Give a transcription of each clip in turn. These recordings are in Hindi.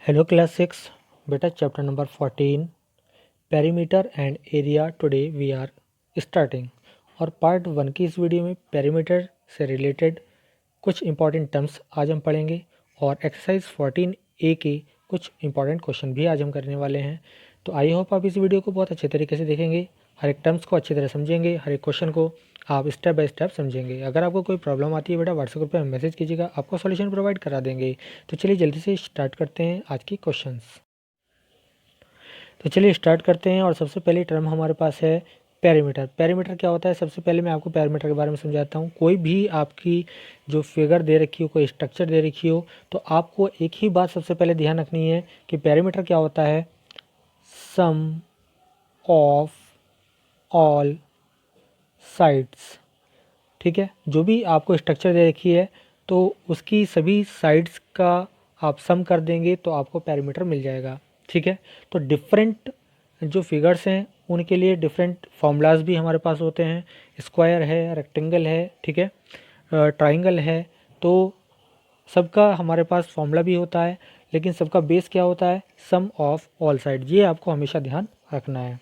हेलो क्लास 6 बेटा chapter number 14 perimeter and area today we are starting. और पार्ट 1 की इस वीडियो में पेरीमीटर से रिलेटेड कुछ इंपॉर्टेंट टर्म्स आज हम पढ़ेंगे और एक्सरसाइज 14 ए के कुछ इंपॉर्टेंट क्वेश्चन भी आज हम करने वाले हैं। तो आई होप आप इस वीडियो को बहुत अच्छे तरीके से देखेंगे, हर एक टर्म्स को अच्छी तरह समझेंगे, हर एक क्वेश्चन को आप स्टेप बाय स्टेप समझेंगे। अगर आपको कोई प्रॉब्लम आती है बेटा व्हाट्सएप ग्रुप पे मैसेज कीजिएगा, आपको सॉल्यूशन प्रोवाइड करा देंगे। तो चलिए जल्दी से स्टार्ट करते हैं आज की क्वेश्चंस। तो चलिए स्टार्ट करते हैं और सबसे पहली टर्म हमारे पास है पेरीमीटर। पेरीमीटर क्या होता है, सबसे पहले मैं आपको पेरीमीटर के बारे में समझाता हूँ। कोई भी आपकी जो फिगर दे रखी हो, कोई स्ट्रक्चर दे रखी हो, तो आपको एक ही बात सबसे पहले ध्यान रखनी है कि पेरीमीटर क्या होता है, सम ऑफ ऑल साइड्स। ठीक है, जो भी आपको स्ट्रक्चर दे रखी है तो उसकी सभी साइड्स का आप सम कर देंगे तो आपको पेरीमीटर मिल जाएगा। ठीक है, तो डिफरेंट जो फिगर्स हैं उनके लिए डिफरेंट फार्मूलाज भी हमारे पास होते हैं। स्क्वायर है, रेक्टेंगल है, ठीक है, ट्राइंगल है, तो सबका हमारे पास फार्मूला भी होता है, लेकिन सबका बेस क्या होता है, सम ऑफ ऑल साइड। ये आपको हमेशा ध्यान रखना है।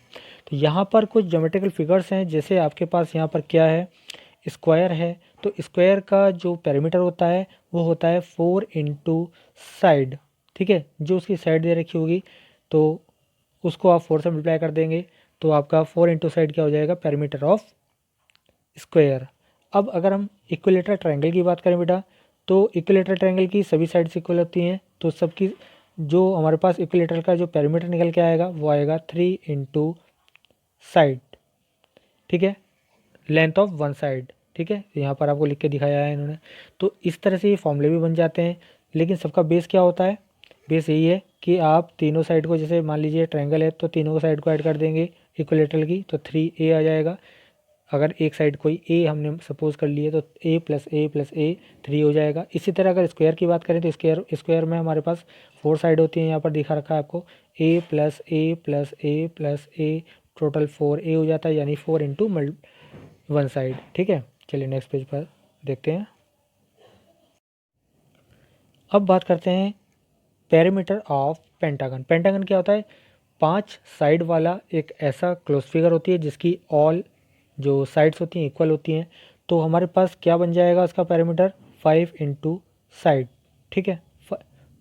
तो यहाँ पर कुछ ज्योमेट्रिकल फिगर्स हैं, जैसे आपके पास यहाँ पर क्या है, स्क्वायर है। तो स्क्वायर का जो पेरीमीटर होता है वो होता है 4 इंटू साइड। ठीक है, जो उसकी साइड दे रखी होगी तो उसको आप 4 से मल्टीप्लाई कर देंगे तो आपका 4 इंटू साइड क्या हो जाएगा, पेरीमीटर ऑफ स्क्वायर। अब अगर हम इक्विलेटरल ट्रायंगल की बात करें बेटा, तो इक्विलेटरल ट्रायंगल की सभी साइड्स इक्वल होती हैं, तो सबकी जो हमारे पास इक्विलेटरल का जो पेरीमीटर निकल के आएगा वो आएगा 3 इंटू साइड। ठीक है, लेंथ ऑफ वन साइड। ठीक है, यहाँ पर आपको लिख के दिखाया है इन्होंने। तो इस तरह से ये फॉर्मूले भी बन जाते हैं, लेकिन सबका बेस क्या होता है, बेस यही है कि आप तीनों साइड को, जैसे मान लीजिए ट्रायंगल है तो तीनों साइड को ऐड कर देंगे इक्विलेटरल की, तो 3a आ जाएगा। अगर एक साइड कोई a हमने सपोज कर लिए तो a+a+a 3 हो जाएगा। इसी तरह अगर स्क्वायर की बात करें तो स्क्वायर में हमारे पास 4 साइड होती हैं, यहाँ पर दिखा रखा है आपको, a+a+a+a टोटल 4a हो जाता है, यानी 4 इंटू वन साइड। ठीक है, चलिए नेक्स्ट पेज पर देखते हैं। अब बात करते हैं पेरीमीटर ऑफ पेंटागन। पेंटागन क्या होता है, 5 साइड वाला एक ऐसा क्लोज फिगर होती है जिसकी ऑल जो साइड्स होती हैं इक्वल होती हैं। तो हमारे पास क्या बन जाएगा उसका पेरीमीटर, 5 इंटू साइड। ठीक है,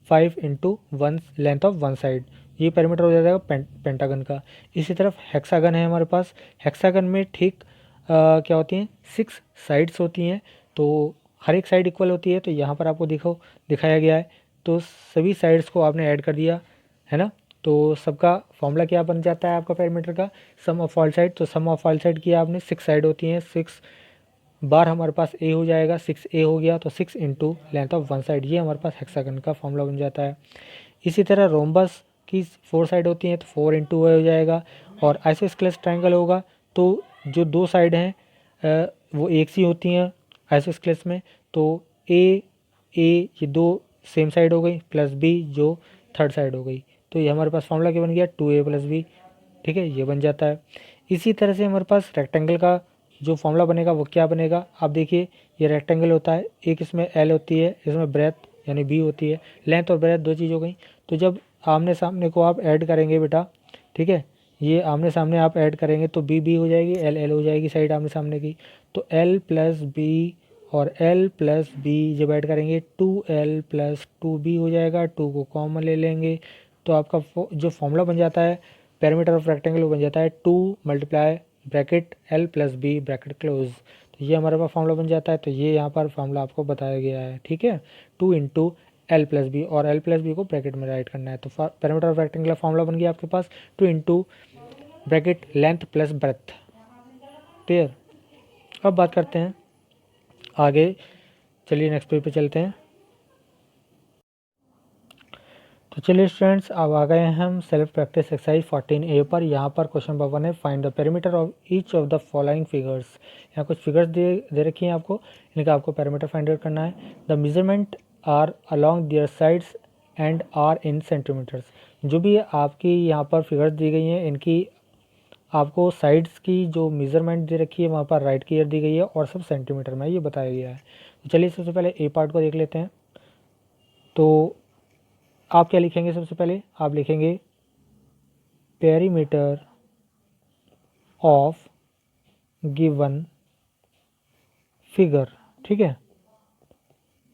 5 into one length of one side, ये पेरीमीटर हो जाएगा पेंटागन का। इसी तरफ हेक्सागन है हमारे पास। हेक्सागन में ठीक क्या होती हैं, 6 साइड्स होती हैं, तो हर एक साइड इक्वल होती है। तो यहाँ पर आपको दिखाया गया है, तो सभी साइड्स को आपने ऐड कर दिया है ना, तो सबका फॉर्मूला क्या बन जाता है आपका पेरीमीटर का, सम ऑफ ऑल साइड। तो सम ऑफ ऑल साइड किया आपने, 6 साइड होती हैं, 6 बार हमारे पास ए हो जाएगा, 6a हो गया, तो 6 into length of one side, ये हमारे पास हेक्सागन का फॉर्मूला बन जाता है। इसी तरह रोम्बस की 4 साइड होती हैं तो 4 इंटू हो जाएगा। और आइसोस्केलेस ट्रायंगल होगा तो जो दो साइड हैं वो एक सी होती हैं आइसोस्केलेस में, तो ए ये दो सेम साइड हो गई, प्लस बी जो थर्ड साइड हो गई। तो ये हमारे पास फॉर्मूला क्या बन गया, 2a+b। ठीक है, ये बन जाता है। इसी तरह से हमारे पास रेक्टेंगल का जो फॉर्मूला बनेगा वो क्या बनेगा, आप देखिए ये रेक्टेंगल होता है, एक इसमें एल होती है, इसमें ब्रेथ यानी बी होती है, लेंथ और ब्रेथ दो चीज़ हो गई। तो जब आमने सामने को आप ऐड करेंगे बेटा, ठीक है, ये आमने सामने आप ऐड करेंगे तो बी बी हो जाएगी, एल एल हो जाएगी साइड आमने सामने की। तो एल प्लस बी और एल प्लस बी जब ऐड करेंगे 2l+2b हो जाएगा, 2 को कॉमन ले लेंगे तो आपका जो फॉर्मूला बन जाता है पेरीमीटर ऑफ रेक्टेंगल वो बन जाता है 2 multiply bracket l+b bracket close. तो ये हमारे पास फॉर्मूला बन जाता है। तो ये यहाँ पर फॉर्मूला आपको बताया गया है। ठीक है, 2 इंटू l+b, और l+b को ब्रैकेट में राइट करना है। तो पेरीमीटर ऑफ रेक्टेंगल फॉर्मूला बन गया आपके पास 2 into bracket length plus breadth. Clear. अब बात करते हैं आगे, चलिए नेक्स्ट पेज पे चलते हैं। तो चलिए स्टूडेंट्स, अब आ गए हैं हम सेल्फ प्रैक्टिस एक्सरसाइज 14a पर। यहाँ पर क्वेश्चन नंबर 1 है, find the perimeter of each of the following figures. यहाँ कुछ फिगर्स दे रखी हैं आपको, इनका आपको पेरीमीटर फाइंड आउट करना है। The measurement are along their sides and are in centimetres. जो भी आपकी यहाँ पर फिगर्स दी गई हैं इनकी आपको साइड्स की जो मेजरमेंट दे रखी है वहाँ पर राइट की ईयर दी गई है और सब सेंटीमीटर में ये बताया गया है। तो चलिए सबसे पहले ए पार्ट को देख लेते हैं। तो आप क्या लिखेंगे, सबसे पहले आप लिखेंगे पेरीमीटर ऑफ गिवन फिगर, ठीक है।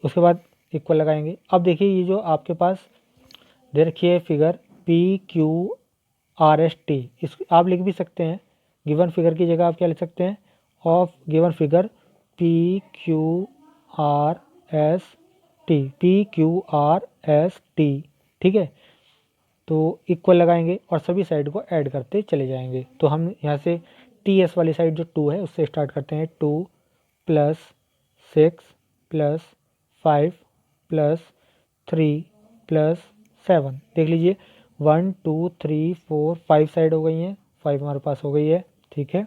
उसके बाद इक्वल लगाएंगे। अब देखिए ये जो आपके पास दे रखी है फिगर PQRST, इस आप लिख भी सकते हैं, गिवन फिगर की जगह आप क्या लिख सकते हैं, ऑफ गिवन फिगर PQRST, ठीक है। तो इक्वल लगाएंगे और सभी साइड को ऐड करते चले जाएंगे। तो हम यहाँ से TS वाली साइड जो 2 है उससे स्टार्ट करते हैं। 2 + 6 + 5 + 3 + 7, देख लीजिए 1 2 3 4 5 साइड हो गई हैं, 5 हमारे पास हो गई है, ठीक है।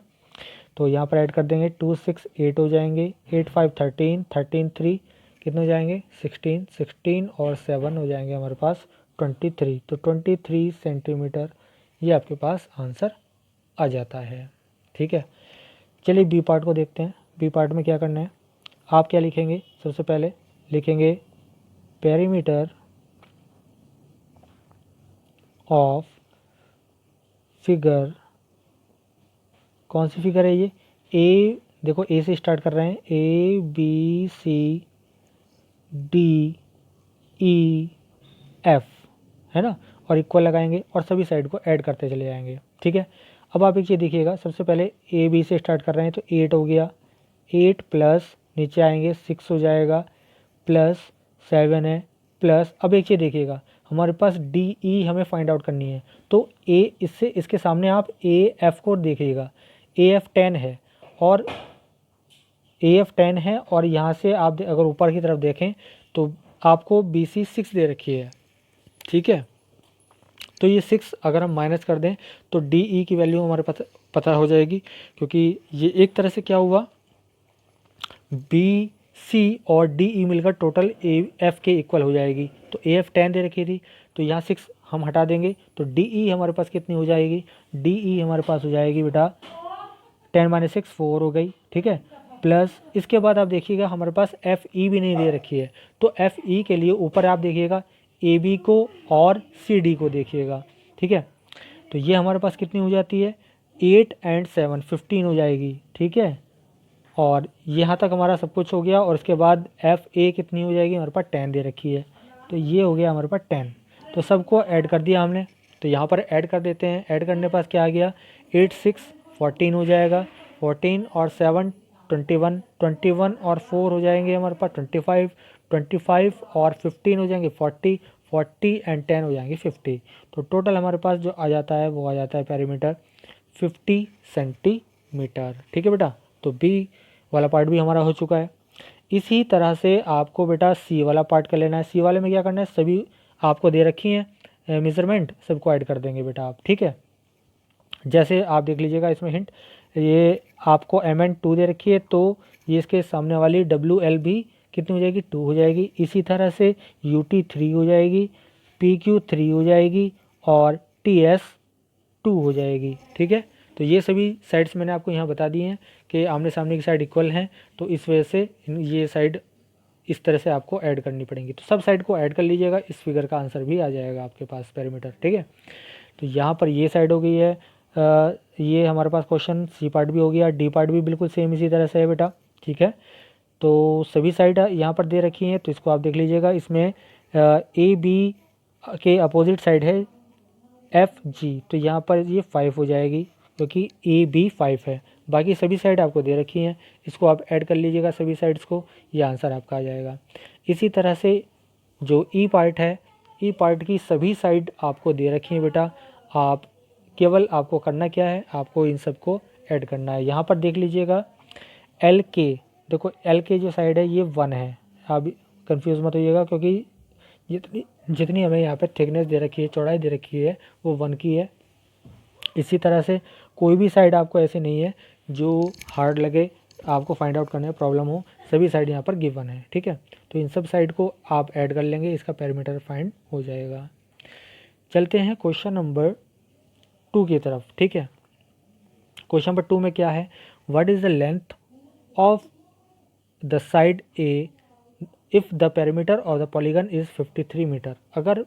तो यहाँ पर ऐड कर देंगे 2 6 8 हो जाएंगे, 8 5 13 13 3 कितने हो जाएंगे 16 16 और 7 हो जाएंगे हमारे पास 23। तो 23 सेंटीमीटर ये आपके पास आंसर आ जाता है, ठीक है। चलिए बी पार्ट को देखते हैं। बी पार्ट में क्या करना है, आप क्या लिखेंगे, सबसे पहले लिखेंगे पेरीमीटर ऑफ फिगर, कौन सी फिगर है ये, ए, देखो ए से स्टार्ट कर रहे हैं, ABCDEF, है ना, और इक्वल लगाएंगे और सभी साइड को ऐड करते चले जाएंगे, ठीक है। अब आप एक चीज़ देखिएगा, सबसे पहले AB से स्टार्ट कर रहे हैं तो 8 हो गया, 8 प्लस नीचे आएंगे 6 हो जाएगा, प्लस 7 है, प्लस अब एक चीज़ देखिएगा हमारे पास DE हमें फाइंड आउट करनी है, तो A इससे इसके सामने आप AF को देखिएगा, AF 10 है और AF 10 है, और यहाँ से आप अगर ऊपर की तरफ देखें तो आपको BC 6 दे रखी है, ठीक है। तो ये 6 अगर हम माइनस कर दें तो DE की वैल्यू हमारे पता हो जाएगी, क्योंकि ये एक तरह से क्या हुआ, BC और DE मिलकर टोटल AF के इक्वल हो जाएगी। तो AF 10 दे रखी थी, तो यहाँ 6 हम हटा देंगे तो DE हमारे पास कितनी हो जाएगी, DE हमारे पास हो जाएगी बेटा 10 - 6 4 हो गई, ठीक है। प्लस इसके बाद आप देखिएगा हमारे पास FE भी नहीं दे रखी है, तो FE के लिए ऊपर आप देखिएगा AB को और CD को देखिएगा, ठीक है। तो ये हमारे पास कितनी हो जाती है, 8 और 7 15 हो जाएगी, ठीक है। और यहाँ तक हमारा सब कुछ हो गया, और उसके बाद FA कितनी हो जाएगी, हमारे पास 10 दे रखी है, तो ये हो गया हमारे पास 10। तो सबको ऐड कर दिया हमने, तो यहाँ पर ऐड कर देते हैं। ऐड करने पास क्या आ गया, 8 6 14 हो जाएगा, 14 और 7 21, 21 और 4 हो जाएंगे हमारे पास 25, 25 और 15 हो जाएंगे 40, 40 एंड 10 हो जाएंगे 50। तो टोटल हमारे पास जो आ जाता है वो आ जाता है पेरीमीटर 50 सेंटीमीटर, ठीक है बेटा। तो बी वाला पार्ट भी हमारा हो चुका है। इसी तरह से आपको बेटा सी वाला पार्ट कर लेना है। सी वाले में क्या करना है, सभी आपको दे रखी हैं मेजरमेंट, सबको ऐड कर देंगे बेटा आप, ठीक है। जैसे आप देख लीजिएगा इसमें हिंट, ये आपको MN 2 दे रखी है, तो ये इसके सामने वाली WL भी कितनी हो जाएगी, 2 हो जाएगी। इसी तरह से UT 3 हो जाएगी, PQ 3 हो जाएगी और TS 2 हो जाएगी, ठीक है। तो ये सभी साइड्स मैंने आपको यहाँ बता दिए हैं कि आमने सामने की साइड इक्वल हैं, तो इस वजह से ये साइड इस तरह से आपको ऐड करनी पड़ेंगी। तो सब साइड को ऐड कर लीजिएगा, इस फिगर का आंसर भी आ जाएगा आपके पास पेरीमीटर, ठीक है। तो यहाँ पर ये साइड हो गई है, ये हमारे पास क्वेश्चन सी पार्ट भी हो गया, डी पार्ट भी बिल्कुल सेम इसी तरह से है बेटा, ठीक है। तो सभी साइड यहाँ पर दे रखी हैं, तो इसको आप देख लीजिएगा। इसमें AB के अपोजिट साइड है FG, तो यहाँ पर ये 5 हो जाएगी क्योंकि AB 5 है। बाकी सभी साइड आपको दे रखी हैं, इसको आप ऐड कर लीजिएगा सभी साइड्स को, ये आंसर आपका आ जाएगा। इसी तरह से जो ई पार्ट है, ई पार्ट की सभी साइड आपको दे रखी हैं बेटा, आप केवल आपको करना क्या है, आपको इन सबको ऐड करना है। यहाँ पर देख लीजिएगा LK, देखो LK जो साइड है ये 1 है, आप कंफ्यूज मत होइएगा, क्योंकि जितनी जितनी हमें यहाँ पे थिकनेस दे रखी है, चौड़ाई दे रखी है, वो 1 की है। इसी तरह से कोई भी साइड आपको ऐसे नहीं है जो हार्ड लगे, आपको फाइंड आउट करने में प्रॉब्लम हो, सभी साइड यहाँ पर गिवन है, ठीक है। तो इन सब साइड को आप ऐड कर लेंगे, इसका पेरीमीटर फाइंड हो जाएगा। चलते हैं क्वेश्चन नंबर 2 की तरफ, ठीक है। क्वेश्चन नंबर 2 में क्या है, what is the length of the side A if the perimeter of the polygon is 53 metre. अगर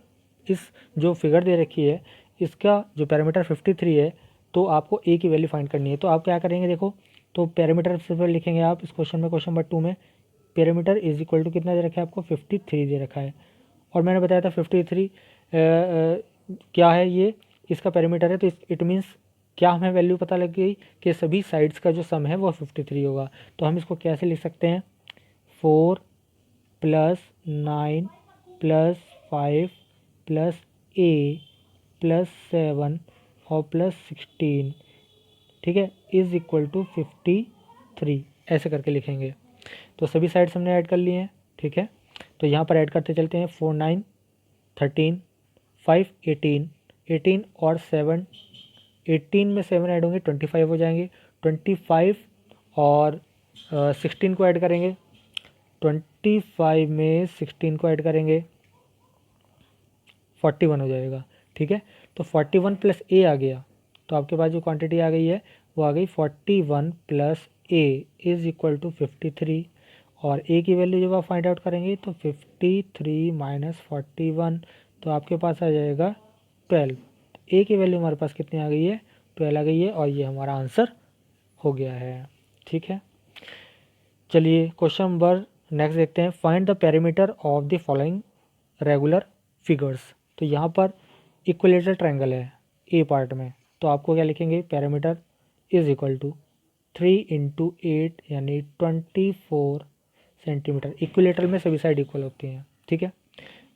इस जो फिगर दे रखी है इसका जो पैरामीटर 53 है, तो आपको ए की वैल्यू फाइंड करनी है। तो आप क्या करेंगे, देखो, तो पैरामीटर सबसे पहले लिखेंगे आप इस क्वेश्चन में, क्वेश्चन नंबर 2 में पैरामीटर इज इक्वल टू कितना दे रखा है आपको, 53 दे रखा है। और मैंने बताया था 53 क्या है, ये इसका पैरामीटर है। तो इट मीन्स क्या हमें वैल्यू पता लग गई कि सभी साइड्स का जो सम है वो 53 होगा। तो हम इसको कैसे लिख सकते हैं, 4 + 9 + 5 + a + 7 और +16, ठीक है, इज इक्वल टू 53, ऐसे करके लिखेंगे। तो सभी साइड्स हमने ऐड कर लिए हैं, ठीक है। तो यहाँ पर ऐड करते चलते हैं, 4 9 13 5 18 18 और 7, 18 में 7 ऐड होंगे 25 हो जाएंगे, 25 और 16 को ऐड करेंगे, 25 में 16 को ऐड करेंगे 41 हो जाएगा, ठीक है। तो 41 + a आ गया, तो आपके पास जो क्वांटिटी आ गई है वो आ गई 41 + a इज इक्वल टू 53। और a की वैल्यू जब आप फाइंड आउट करेंगे तो 53 - 41, तो आपके पास आ जाएगा 12। a की वैल्यू हमारे पास कितनी आ गई है, 12 आ गई है, और ये हमारा आंसर हो गया है, ठीक है। चलिए क्वेश्चन नंबर नेक्स्ट देखते हैं, find the parameter of the following regular figures. तो यहाँ पर इक्विलेटरल ट्रायंगल है ए पार्ट में, तो आपको क्या लिखेंगे, पैरामीटर इज इक्वल टू 3 × 8 यानी 24 सेंटीमीटर। इक्विलेटरल में सभी साइड इक्वल होती हैं, ठीक है।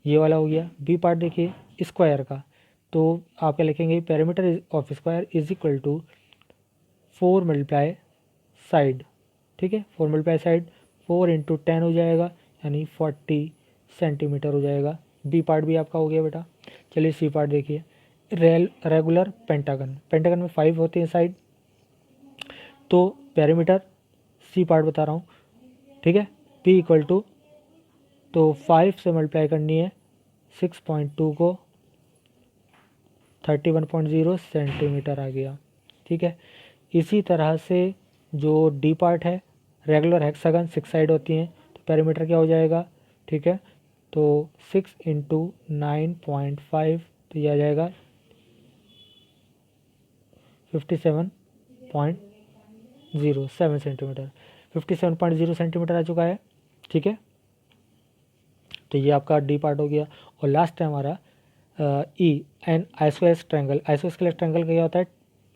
ये वाला हो गया। बी पार्ट देखिए स्क्वायर का, तो आप क्या लिखेंगे, parameter of square is equal to 4 × side, ठीक है, 4 × साइड, 4 × 10 हो जाएगा यानी 40 सेंटीमीटर हो जाएगा। बी पार्ट भी आपका हो गया बेटा। चलिए सी पार्ट देखिए, रेगुलर पेंटागन, पेंटागन में 5 होते हैं साइड, तो पैरामीटर सी पार्ट बता रहा हूँ, ठीक है, पी इक्वल टू, तो 5 से मल्टीप्लाई करनी है 6.2 को, 31.0 सेंटीमीटर आ गया, ठीक है। इसी तरह से जो डी पार्ट है, रेगुलर हेक्सागन 6 साइड होती हैं, तो पैरामीटर क्या हो जाएगा, ठीक है, तो 6 × 9.5, तो यह आ जाएगा 57.07 सेंटीमीटर, 57.0 सेंटीमीटर आ चुका है, ठीक है। तो ये आपका डी पार्ट हो गया। और लास्ट है हमारा E an isosceles triangle. Isosceles triangle का क्या होता है,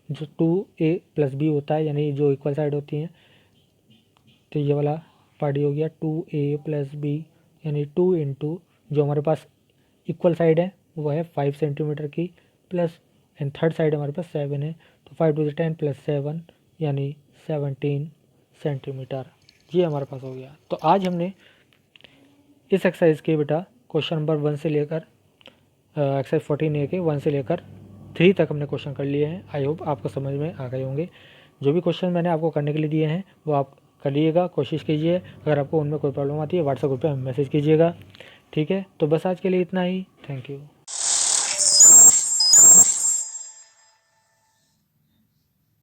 जो 2a + b होता है, यानी जो इक्वल साइड होती हैं, तो ये वाला पार्ट हो गया 2a + b, यानी 2 × जो हमारे पास इक्वल साइड है वो है 5 सेंटीमीटर की, प्लस एंड थर्ड साइड हमारे पास 7 है, तो 5 × 10 + 7 यानी 17 सेंटीमीटर। ये हमारे पास हो गया। तो आज हमने इस एक्सरसाइज के बेटा क्वेश्चन नंबर 1 से लेकर एक्सरसाइज 14A के 1 से लेकर 3 तक हमने क्वेश्चन कर लिए हैं। आई होप आपको समझ में आ गए होंगे। जो भी क्वेश्चन मैंने आपको करने के लिए दिए हैं वो आप करिएगा, कोशिश कीजिए। अगर आपको उनमें कोई प्रॉब्लम आती है व्हाट्सएप ग्रुप पे मैसेज कीजिएगा, ठीक है। तो बस आज के लिए इतना ही, थैंक यू।